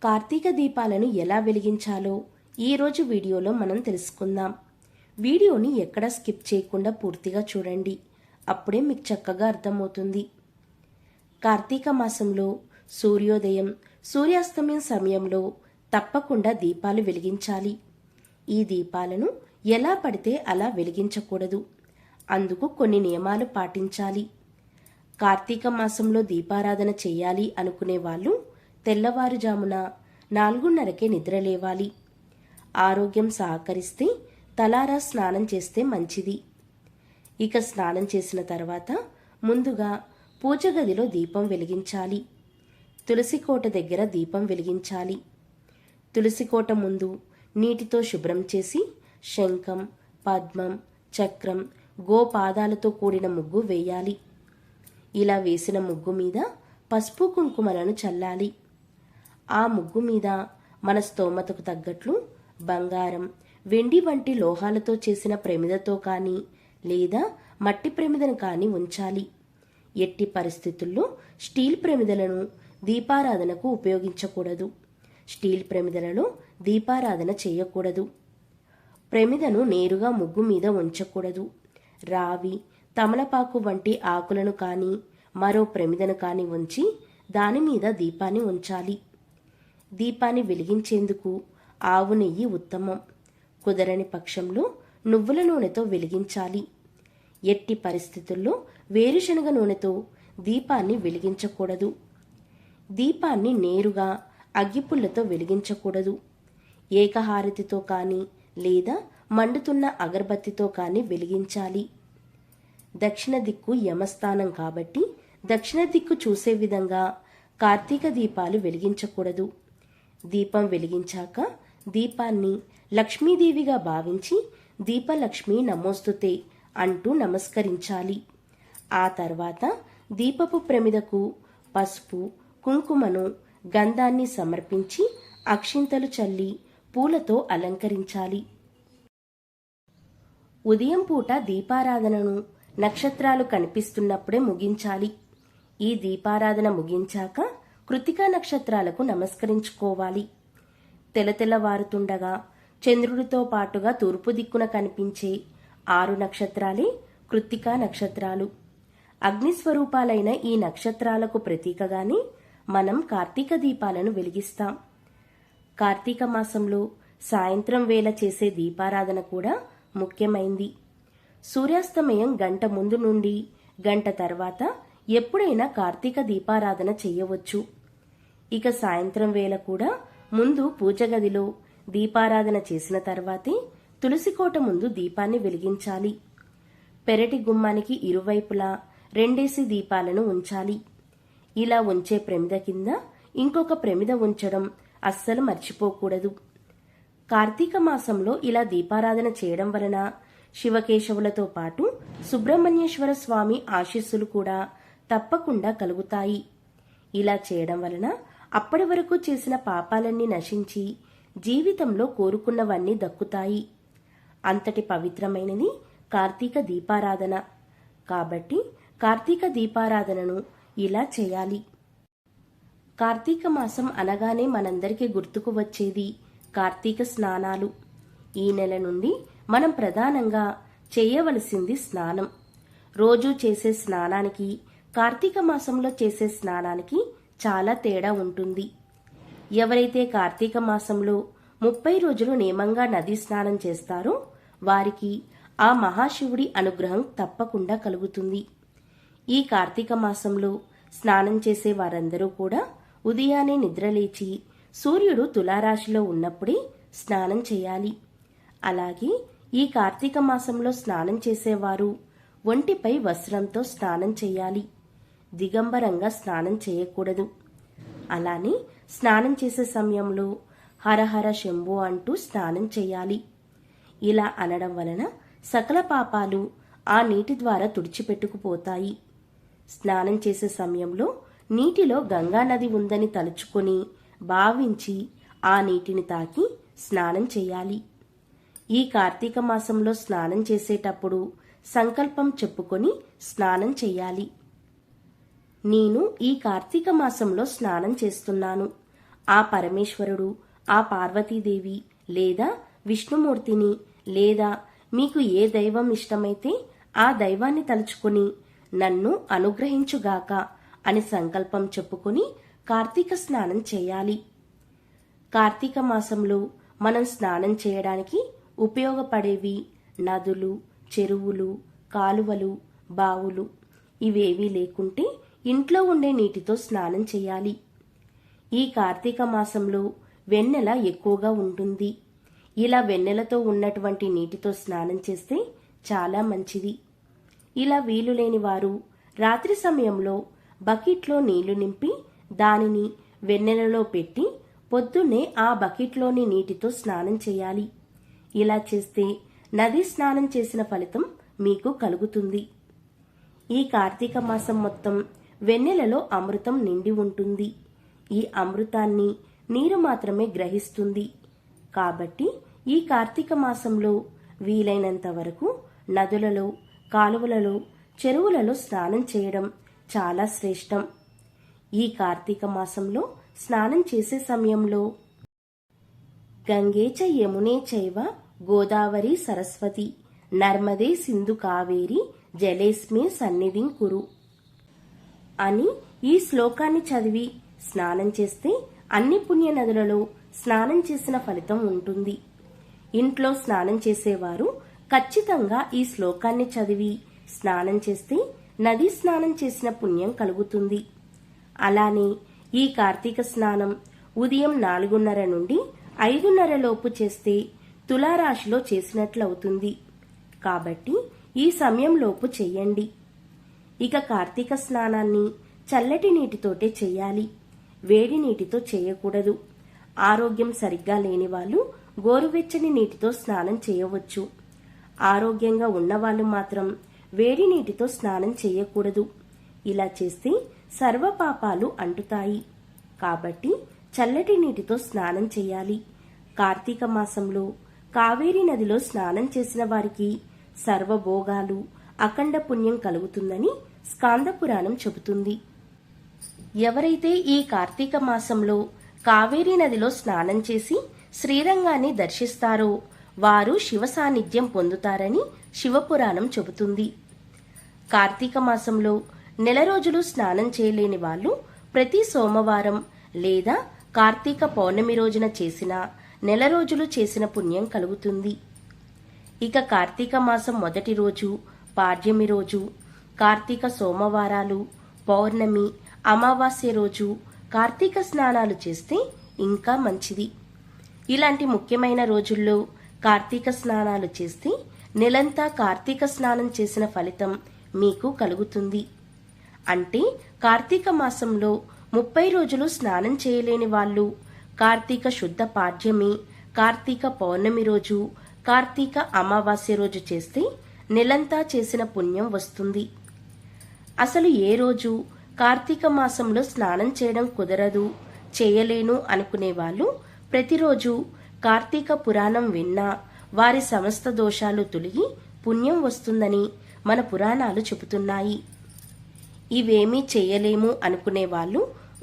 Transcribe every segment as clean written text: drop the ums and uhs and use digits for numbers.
కార్తీక దీపాలను ఎలా వెలిగించాలో ఈరోజు వీడియోలో మనం తెలుసుకుందాం. వీడియోని ఎక్కడా స్కిప్ చేయకుండా పూర్తిగా చూడండి. అప్పుడే మీకు చక్కగా అర్థమవుతుంది. కార్తీక మాసంలో సూర్యోదయం, సూర్యాస్తమయం సమయంలో తప్పకుండా దీపాలు వెలిగించాలి. ఈ దీపాలను ఎలా పడితే అలా వెలిగించకూడదు. అందుకు కొన్ని నియమాలు పాటించాలి. కార్తీక మాసంలో దీపారాధన చేయాలి అనుకునే వాళ్ళు తెల్లవారుజామున 4:30కే నిద్రలేవాలి. ఆరోగ్యం సహకరిస్తే తలారా స్నానం చేస్తే మంచిది. ఇక స్నానం చేసిన తర్వాత ముందుగా పూజ గదిలో దీపం వెలిగించాలి. తులసి కోట దగ్గర దీపం వెలిగించాలి. తులసి కోట ముందు నీటితో శుభ్రం చేసి శంఖం, పద్మం, చక్రం, గోపాదాలతో కూడిన ముగ్గు వేయాలి. ఇలా వేసిన ముగ్గు మీద పసుపు కుంకుమలను చల్లాలి. ఆ ముగ్గు మీద మన స్తోమతకు తగ్గట్లు బంగారం, వెండి వంటి లోహాలతో చేసిన ప్రమిదతో కానీ లేదా మట్టి ప్రమిదను కానీ ఉంచాలి. ఎట్టి పరిస్థితుల్లో స్టీల్ ప్రమిదలను దీపారాధనకు ఉపయోగించకూడదు. స్టీల్ ప్రమిదలలో దీపారాధన చేయకూడదు. ప్రమిదను నేరుగా ముగ్గు మీద ఉంచకూడదు. రావి, తమలపాకు వంటి ఆకులను కానీ మరో ప్రమిదను కానీ ఉంచి దాని మీద దీపాన్ని ఉంచాలి. దీపాన్ని వెలిగించేందుకు ఆవు నెయ్యి ఉత్తమం. కుదరని పక్షంలో నువ్వుల నూనెతో వెలిగించాలి. ఎట్టి పరిస్థితుల్లో వేరుశనగ నూనెతో దీపాన్ని వెలిగించకూడదు. దీపాన్ని నేరుగా అగ్గిపుల్లతో వెలిగించకూడదు. ఏకహారతితో కానీ లేదా మండుతున్న అగరబత్తితో కానీ వెలిగించాలి. దక్షిణ దిక్కు యమస్థానం కాబట్టి దక్షిణ దిక్కు చూసే విధంగా కార్తీక దీపాలు వెలిగించకూడదు. దీపం వెలిగించాక దీపాన్ని లక్ష్మీదేవిగా భావించి దీపలక్ష్మి నమోస్తుతే అంటూ నమస్కరించాలి. ఆ తర్వాత దీపపు ప్రమిదకు పసుపు, కుంకుమను, గంధాన్ని సమర్పించి అక్షింతలు చల్లి పూలతో అలంకరించాలి. ఉదయం పూట దీపారాధనను నక్షత్రాలు కనిపిస్తున్నప్పుడే ముగించాలి. ఈ దీపారాధన ముగించాక కృతికా నక్షత్రాలకు నమస్కరించుకోవాలి. తెల్లవారుతుండగా చంద్రుడితో పాటుగా తూర్పు దిక్కున కనిపించే 6 నక్షత్రాలే కృత్తికా నక్షత్రాలు. అగ్నిస్వరూపాలైన ఈ నక్షత్రాలకు ప్రతీకగానే మనం కార్తీక దీపాలను వెలిగిస్తాం. కార్తీక మాసంలో సాయంత్రం వేళ చేసే దీపారాధన కూడా ముఖ్యమైంది. సూర్యాస్తమయం గంట ముందు నుండి గంట తర్వాత ఎప్పుడైనా కార్తీక దీపారాధన చేయవచ్చు. ఇక సాయంత్రం వేళ కూడా ముందు పూజ గదిలో దీపారాధన చేసిన తర్వాతే తులసికోట ముందు దీపాన్ని వెలిగించాలి. పెరటి గుమ్మానికి ఇరువైపులా 2 దీపాలను ఉంచాలి. ఇలా ఉంచే ప్రమిద కింద ఇంకొక ప్రమిద ఉంచడం అస్సలు మర్చిపోకూడదు. కార్తీక మాసంలో ఇలా దీపారాధన చేయడం వలన శివకేశవులతో పాటు సుబ్రహ్మణ్యేశ్వర స్వామి ఆశీస్సులు కూడా తప్పకుండా కలుగుతాయి. ఇలా చేయడం వలన అప్పటి వరకు చేసిన పాపాలన్నీ నశించి జీవితంలో కోరుకున్నవన్నీ దక్కుతాయి. అంతటి పవిత్రమైనది కార్తీక దీపారాధన. కాబట్టి కార్తీక దీపారాధనను ఇలా చేయాలి. కార్తీక మాసం అనగానే మనందరికీ గుర్తుకు వచ్చేది కార్తీక స్నానాలు. ఈ నెల నుండి మనం ప్రధానంగా చేయవలసింది స్నానం. రోజూ చేసే స్నానానికి కార్తీక మాసంలో చేసే స్నానానికి చాలా తేడా ఉంటుంది. ఎవరైతే కార్తీక మాసంలో 30 రోజులు నియమంగా నదీ స్నానం చేస్తారో వారికి ఆ మహాశివుడి అనుగ్రహం తప్పకుండా కలుగుతుంది. ఈ కార్తీక మాసంలో స్నానం చేసే వారందరూ కూడా ఉదయాన్నే నిద్రలేచి సూర్యుడు తులారాశిలో ఉన్నప్పుడే స్నానం చేయాలి. అలాగే ఈ కార్తీక మాసంలో స్నానం చేసేవారు ఒంటిపై వస్త్రంతో స్నానం చేయాలి. దిగంబరంగా స్నానం చేయకూడదు. అలానే స్నానం చేసే సమయంలో హరహర శంభో అంటూ స్నానం చేయాలి. ఇలా అనడం వలన సకల పాపాలు ఆ నీటి ద్వారా తుడిచిపెట్టుకుపోతాయి. స్నానం చేసే సమయంలో నీటిలో గంగానది ఉందని తలుచుకొని భావించి ఆ నీటిని తాకి స్నానం చేయాలి. ఈ కార్తీక మాసంలో స్నానం చేసేటప్పుడు సంకల్పం చెప్పుకొని స్నానం చేయాలి. నేను ఈ కార్తీక మాసంలో స్నానం చేస్తున్నాను. ఆ పరమేశ్వరుడు, ఆ పార్వతీదేవి లేదా విష్ణుమూర్తిని లేదా మీకు ఏ దైవం ఇష్టమైతే ఆ దైవాన్ని తలుచుకుని నన్ను అనుగ్రహించుగాక అని సంకల్పం చెప్పుకుని కార్తీక స్నానం చేయాలి. కార్తీక మాసంలో మనం స్నానం చేయడానికి ఉపయోగపడేవి నదులు, చెరువులు, కాలువలు, బావులు ఇవేవీ లేకుంటే ఇంట్లో ఉండే నీటితో స్నానం చేయాలి. ఈ కార్తీక మాసంలో వెన్నెల ఎక్కువగా ఉంటుంది. ఇలా వెన్నెలతో ఉన్నటువంటి నీటితో స్నానం చేస్తే చాలా మంచిది. ఇలా వీలు లేని వారు రాత్రి సమయంలో బకెట్లో నీళ్లు నింపి దానిని వెన్నెలలో పెట్టి పొద్దున్నే ఆ బకెట్లోని నీటితో స్నానం చేయాలి. ఇలా చేస్తే నది స్నానం చేసిన ఫలితం మీకు కలుగుతుంది. ఈ కార్తీక మాసం మొత్తం వెన్నెలలో అమృతం నిండి ఉంటుంది. ఈ అమృతాన్ని నీరు మాత్రమే గ్రహిస్తుంది. కాబట్టి ఈ కార్తీక మాసంలో వీలైనంత వరకు నదులలో, కాలువలలో, చెరువులలో స్నానం చేయడం చాలా శ్రేష్టం. ఈ కార్తీక మాసంలో స్నానం చేసే సమయంలో గంగే చ యమునే చైవ గోదావరి సరస్వతి నర్మదే సింధు కావేరి జలేస్మే సన్నిధిం కురు అని ఈ శ్లోకాన్ని చదివి స్నానం చేస్తే అన్ని పుణ్య నదులలో స్నానం చేసిన ఫలితం ఉంటుంది. ఇంట్లో స్నానం చేసేవారు ఖచ్చితంగా ఈ శ్లోకాన్ని చదివి స్నానం చేస్తే నదీ స్నానం చేసిన పుణ్యం కలుగుతుంది. అలానే ఈ కార్తీక స్నానం ఉదయం 4:30 నుండి 5:30 లోపు చేస్తే తులారాశిలో చేసినట్లవుతుంది. కాబట్టి ఈ సమయంలోపు చెయ్యండి. ఇక కార్తీక స్నానాన్ని చల్లటి నీటితోటే చెయ్యాలి. వేడి నీటితో చేయకూడదు. ఆరోగ్యం సరిగ్గా లేని వాళ్ళు గోరువెచ్చని నీటితో స్నానం చేయవచ్చు. ఆరోగ్యంగా ఉన్నవాళ్ళు మాత్రం వేడి నీటితో స్నానం చేయకూడదు. ఇలా చేస్తే సర్వ పాపాలు అంటుతాయి. కాబట్టి చల్లటి నీటితో స్నానం చేయాలి. కార్తీక మాసంలో కావేరీ నదిలో స్నానం చేసిన వారికి సర్వభోగాలు, అఖండ పుణ్యం కలుగుతుందని స్కాంద పురాణం చెబుతుంది. ఎవరైతే ఈ కార్తీక మాసంలో కావేరీ నదిలో స్నానం చేసి శ్రీరంగాన్ని దర్శిస్తారో వారు శివ సాన్నిధ్యం పొందుతారని శివపురాణం చెబుతుంది. కార్తీక మాసంలో నెల రోజులు స్నానం చేయలేని వాళ్ళు ప్రతి సోమవారం లేదా కార్తీక పౌర్ణమి రోజున చేసిన నెల రోజులు చేసిన పుణ్యం కలుగుతుంది. ఇక కార్తీక మాసం మొదటి రోజు, పాడ్యమి రోజు, కార్తీక సోమవారాలు, పౌర్ణమి, అమావాస్య రోజు కార్తీక స్నానాలు చేస్తే ఇంకా మంచిది. ఇలాంటి ముఖ్యమైన రోజుల్లో కార్తీక స్నానాలు చేస్తే నెలంతా కార్తీక స్నానం చేసిన ఫలితం మీకు కలుగుతుంది. అంటే కార్తీక మాసంలో 30 రోజులు స్నానం చేయలేని వాళ్ళు కార్తీక శుద్ధ పాడ్యమి, కార్తీక పౌర్ణమి రోజు, కార్తీక అమావాస్య రోజు చేస్తే నెలంతా చేసిన పుణ్యం వస్తుంది. అసలు ఏ రోజు కార్తీక మాసంలో స్నానం చేయడం కుదరదు, చేయలేను అనుకునే వాళ్ళు ప్రతిరోజు కార్తీక పురాణం విన్నా వారి సమస్త దోషాలు తొలగి పుణ్యం వస్తుందని మన పురాణాలు చెబుతున్నాయి. ఇవేమీ చేయలేము అనుకునే వాళ్ళు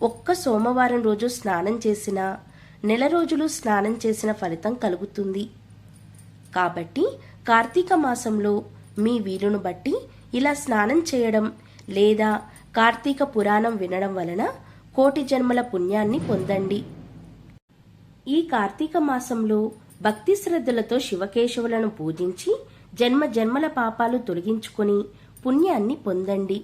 ఒక్క సోమవారం రోజు స్నానం చేసినా నెల రోజులు స్నానం చేసిన ఫలితం కలుగుతుంది. కాబట్టి కార్తీక మాసంలో మీ వీలును బట్టి ఇలా స్నానం చేయడం లేదా కార్తీక పురాణం వినడం వలన కోటి జన్మల పుణ్యాన్ని పొందండి. ఈ కార్తీక మాసంలో భక్తి శ్రద్ధలతో శివకేశవులను పూజించి జన్మ జన్మల పాపాలు తొలగించుకొని పుణ్యాన్ని పొందండి.